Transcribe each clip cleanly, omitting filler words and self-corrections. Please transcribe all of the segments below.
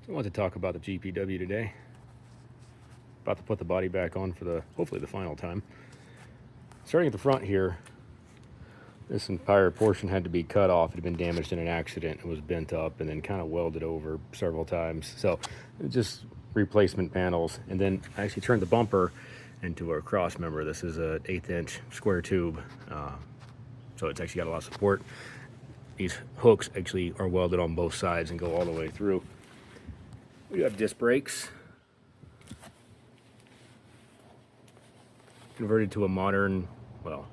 I want to talk about the GPW today. About to put the body back on for hopefully the final time. Starting at the front here, this entire portion had to be cut off. It had been damaged in an accident. It was bent up and then kind of welded over several times. So just replacement panels. And then I actually turned the bumper into a cross member. This is an 1/8 inch square tube. So it's actually got a lot of support. These hooks actually are welded on both sides and go all the way through. We have disc brakes, converted to a modern, well,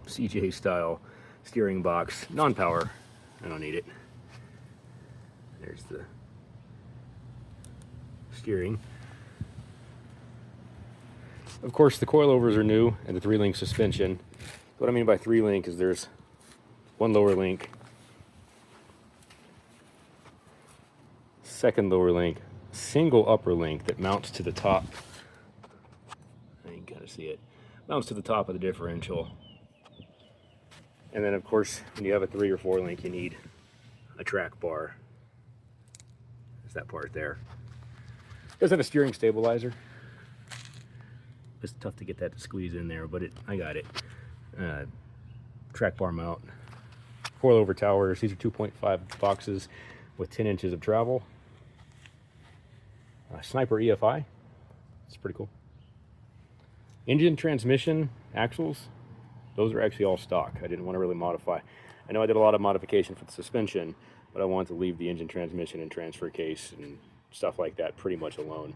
CJ style steering box, non-power. I don't need it. There's the steering. Of course, the coilovers are new and the 3-link suspension. What I mean by 3-link is there's one lower link, second lower link, single upper link that mounts to the top. You can kind of see it. Mounts to the top of the differential. And then of course, when you have a 3 or 4 link, you need a track bar. There's that part there. It does have a steering stabilizer. It's tough to get that to squeeze in there, but I got it. Track bar mount. Coilover towers. These are 2.5 boxes with 10 inches of travel. Sniper EFI. It's pretty cool. Engine, transmission, axles. Those are actually all stock. I didn't want to really modify. I know I did a lot of modification for the suspension, but I wanted to leave the engine, transmission, and transfer case and stuff like that pretty much alone.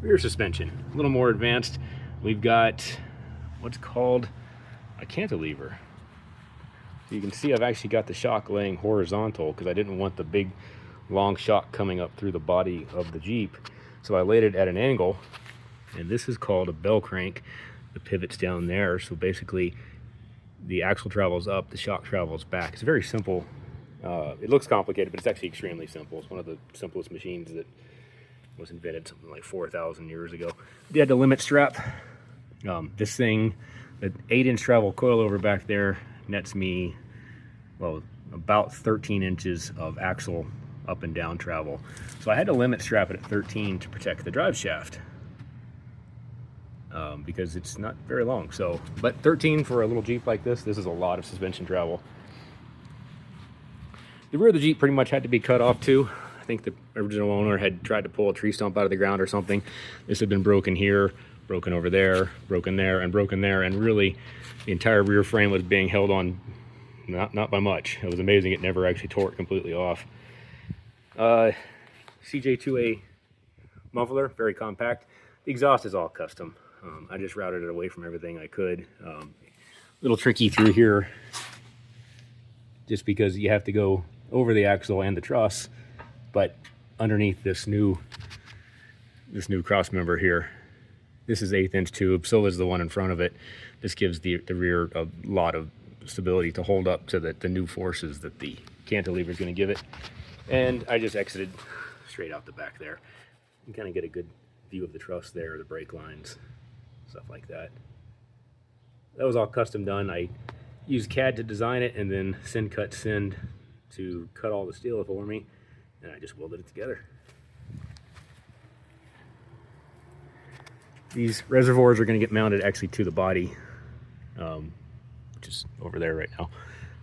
Rear suspension, a little more advanced. We've got what's called a cantilever. So you can see I've actually got the shock laying horizontal because I didn't want the big long shock coming up through the body of the Jeep. So I laid it at an angle, and this is called a bell crank. The pivot's down there, so basically the axle travels up, the shock travels back. It's very simple. It looks complicated, but it's actually extremely simple. It's one of the simplest machines that was invented something like 4,000 years ago. We had the limit strap. This thing, the 8-inch travel coilover back there, nets me, well, about 13 inches of axle up and down travel. So I had to limit strap it at 13 to protect the drive shaft. Because it's not very long. So, but 13 for a little Jeep like this is a lot of suspension travel. The rear of the Jeep pretty much had to be cut off too. I think the original owner had tried to pull a tree stump out of the ground or something. This had been broken here, broken over there, broken there, and broken there, and really the entire rear frame was being held on not by much. It was amazing it never actually tore it completely off. CJ2A muffler, very compact. The exhaust is all custom. I just routed it away from everything I could. A little tricky through here just because you have to go over the axle and the truss, but underneath this new cross member here, this is 1/8 inch tube, so is the one in front of it. This gives the rear a lot of stability to hold up to the new forces that the cantilever is going to give it. And I just exited straight out the back there. You can kind of get a good view of the truss there, the brake lines, stuff like that. That was all custom done. I used CAD to design it and then send to cut all the steel for me, and I just welded it together. These reservoirs are going to get mounted actually to the body, which is over there right now.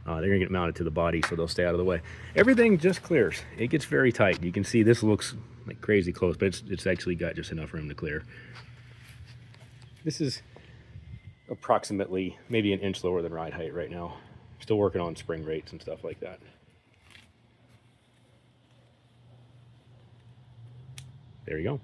They're going to get mounted to the body so they'll stay out of the way. Everything just clears. It gets very tight. You can see this looks like crazy close, but it's actually got just enough room to clear. This is approximately maybe an inch lower than ride height right now. Still working on spring rates and stuff like that. There you go.